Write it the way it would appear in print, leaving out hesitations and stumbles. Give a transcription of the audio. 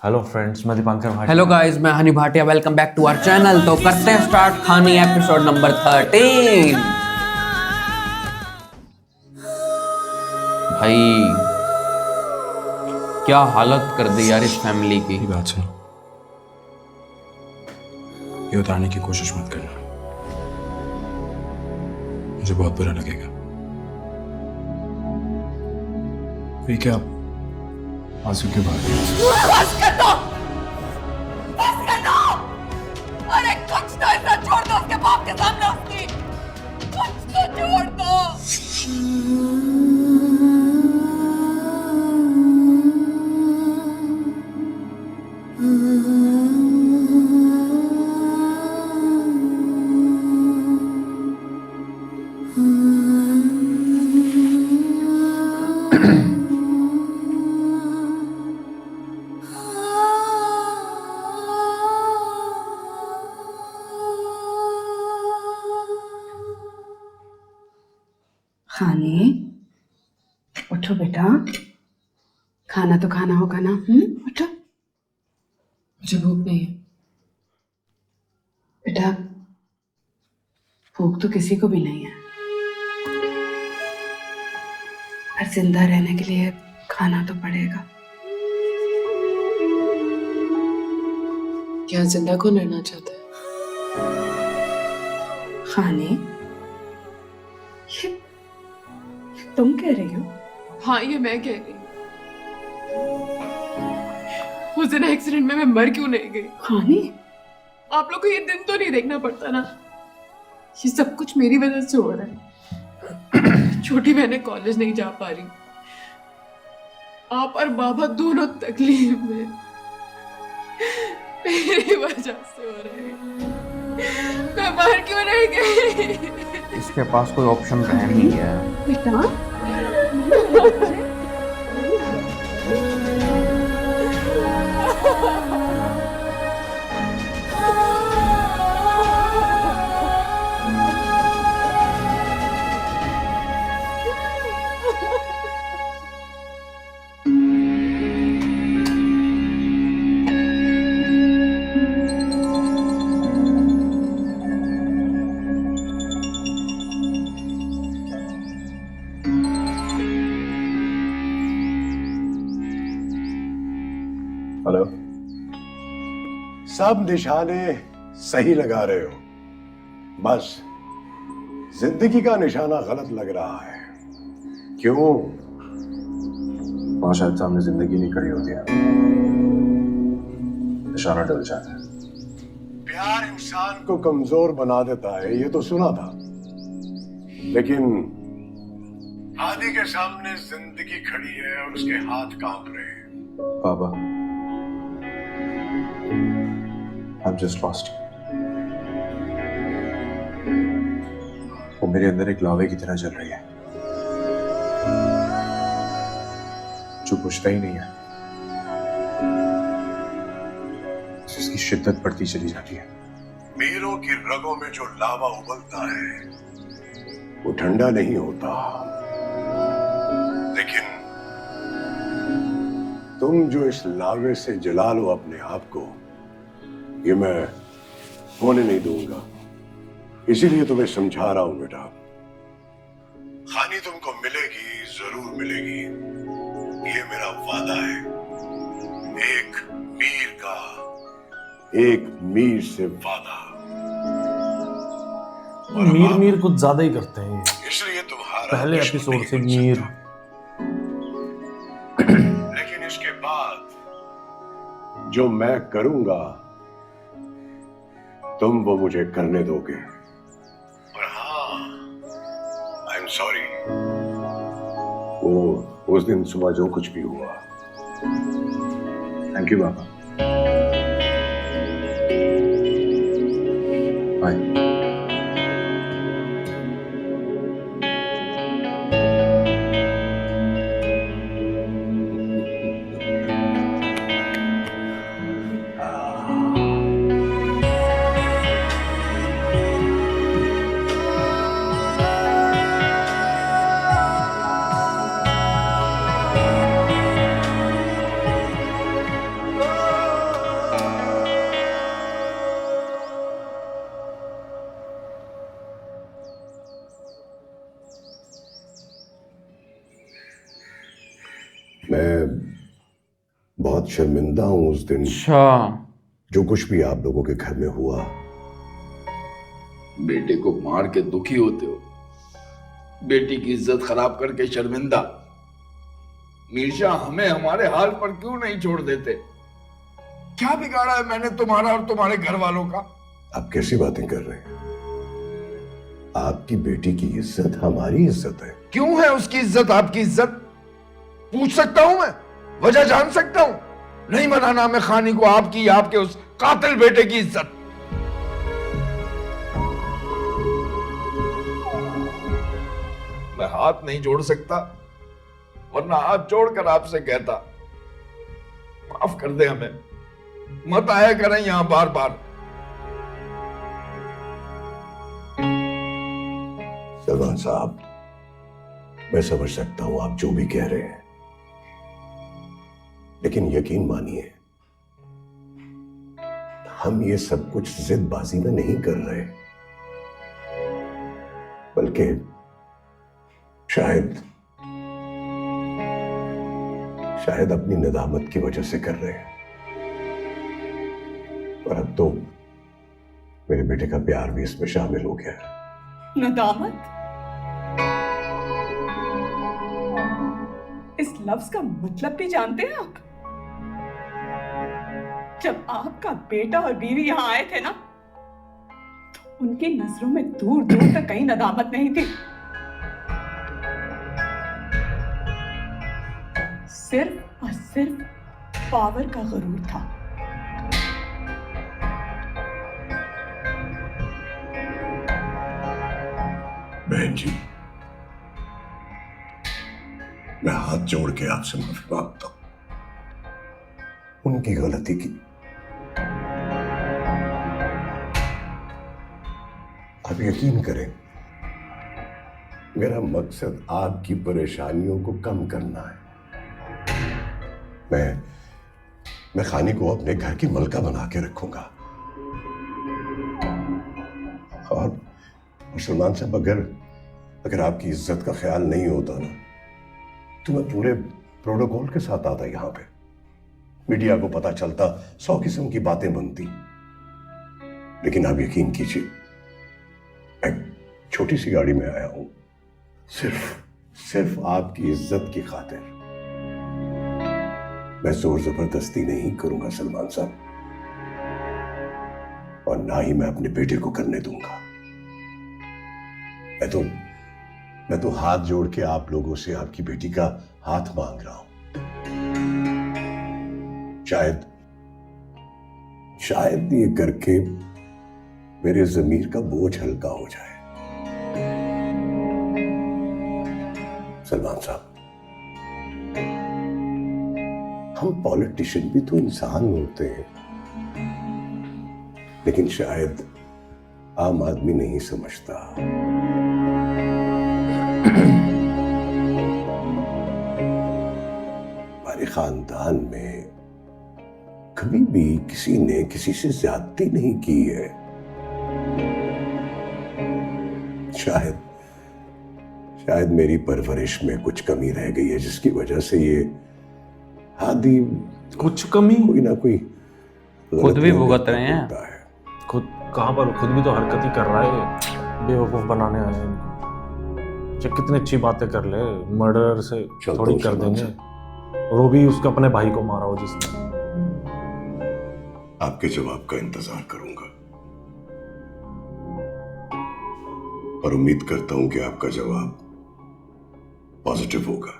Hello friends, मैं Dipankar Bhatia. Hello guys, मैं Honey Bhatia. Welcome back to our channel. तो करते हैं स्टार्ट खानी एपिसोड नंबर 13। भाई क्या हालत कर दी यार इस फैमिली की। बात सुनो, ये उतारने की कोशिश मत करना, मुझे बहुत बुरा लगेगा। ये क्या आंसू क्यों बहा रही हो? बस कर दो! बस कर दो! अरे कुछ तो ऐसा छोड़ दो उसके बाप के सामने उसकी! कुछ तो छोड़ दो! खाने उठो बेटा, खाना तो खाना होगा ना। उठो। मुझे भूख नहीं है। बेटा भूख तो किसी को भी नहीं है, पर जिंदा रहने के लिए खाना तो पड़ेगा। क्या जिंदा को रहना चाहता है? खाने ये तुम कह रही हो? हाँ, ये मैं कह रही हूँ। उस दिन एक्सीडेंट में मैं मर क्यों नहीं गई? खाने आप लोग को ये दिन तो नहीं देखना पड़ता ना। ये सब कुछ मेरी वजह से हो रहा है। छोटी बहनें कॉलेज नहीं जा पा रही, आप और बाबा दोनों तकलीफ में मेरी वजह से हो रहे हैं। मैं मर क्यों नहीं गई? इसके पास कोई ऑप्शन रह नहीं गया। बेटा हेलो। सब निशाने सही लगा रहे हो, बस जिंदगी का निशाना गलत लग रहा है। क्यों? वहां शायद सामने जिंदगी नहीं खड़ी होती है, निशाना डल जाता है। प्यार इंसान को कमजोर बना देता है, ये तो सुना था, लेकिन आदि के सामने जिंदगी खड़ी है और उसके हाथ कांप रहे हैं। बाबा, I'm just lost. वो मेरे अंदर एक लावे की तरह चल रही है जो बुझता ही नहीं है, उसकी शिद्दत बढ़ती चली जाती है। मीरों की रगों में जो लावा उबलता है वो ठंडा नहीं होता, लेकिन तुम जो इस लावे से जला लो अपने आप को, ये मैं होने नहीं दूंगा। इसीलिए तुम्हें समझा रहा हूं बेटा, खानी तुमको मिलेगी, जरूर मिलेगी, ये मेरा वादा है। एक मीर का, एक मीर से वादा। मीर मीर कुछ ज्यादा ही करते हैं ये। इसलिए तुम्हारा पहले दुश्मन एपिसोड नहीं से बन मीर। सकता। लेकिन इसके बाद जो मैं करूंगा तुम वो मुझे करने दोगे। और हाँ, आई एम सॉरी, वो उस दिन सुबह जो कुछ भी हुआ। Thank you Baba. बाय। मैं बहुत शर्मिंदा हूं उस दिन अच्छा। जो कुछ भी आप लोगों के घर में हुआ। बेटे को मार के दुखी होते हो, बेटी की इज्जत खराब करके शर्मिंदा। मीरशाह हमें हमारे हाल पर क्यों नहीं छोड़ देते? क्या बिगाड़ा है मैंने तुम्हारा और तुम्हारे घर वालों का? आप कैसी बातें कर रहे हैं? आपकी बेटी की इज्जत हमारी इज्जत है। क्यों है उसकी इज्जत आपकी इज्जत? पूछ सकता हूं मैं? वजह जान सकता हूं? नहीं बनाना मैं खानी को आपकी या आपके उस कातिल बेटे की इज्जत। मैं हाथ नहीं जोड़ सकता, वरना हाथ जोड़कर आपसे कहता माफ कर दे हमें, मत आया करें यहां बार बार। सलमान साहब, मैं समझ सकता हूं आप जो भी कह रहे हैं, लेकिन यकीन मानिए हम ये सब कुछ जिदबाजी में नहीं कर रहे, बल्कि शायद अपनी नदामत की वजह से कर रहे हैं। और अब तो मेरे बेटे का प्यार भी इसमें शामिल हो गया है। नदामत? इस लफ्ज का मतलब भी जानते हैं आप? जब आपका बेटा और बीवी यहां आए थे ना, तो उनकी नजरों में दूर दूर तक कहीं नदामत नहीं थी। सिर्फ और सिर्फ पावर का गुरूर था। बहन जी, मैं हाथ जोड़ के आपसे माफी मांगता हूं उनकी गलती की। आप यकीन करें, मेरा मकसद आपकी परेशानियों को कम करना है। मैं खानी को अपने घर की मलका बना के रखूंगा। और सलमान साहब, अगर आपकी इज्जत का ख्याल नहीं होता ना, तो मैं पूरे प्रोटोकॉल के साथ आता यहां पे। मीडिया को पता चलता, 100 किस्म की बातें बनती। लेकिन आप यकीन कीजिए, एक छोटी सी गाड़ी में आया हूं सिर्फ आपकी इज्जत की खातिर। मैं जोर जबरदस्ती नहीं करूंगा सलमान साहब, और ना ही मैं अपने बेटे को करने दूंगा। मैं तो हाथ जोड़ के आप लोगों से आपकी बेटी का हाथ मांग रहा हूं। शायद ये करके मेरे ज़मीर का बोझ हल्का हो जाए। सलमान साहब, हम पॉलिटिशियन भी तो इंसान होते हैं, लेकिन शायद आम आदमी नहीं समझता। हमारे खानदान में कभी भी किसी ने किसी से ज्यादती नहीं की है। शायद मेरी परवरिश में कुछ कमी रह गई है, जिसकी वजह से ये हादी कुछ कमी कोई ना कोई खुद भी भुगत रहे हैं। खुद कहाँ पर? खुद भी तो हरकत ही कर रहा है, बेवकूफ बनाने आए हैं इनको। चाहे कितनी अच्छी बातें कर ले, मर्डर से थोड़ी कर देंगे। और वो भी उसके अपने भाई को मारा हो जिसने। आपके जवाब का इंतजार करूंगा, और उम्मीद करता हूं कि आपका जवाब पॉजिटिव होगा।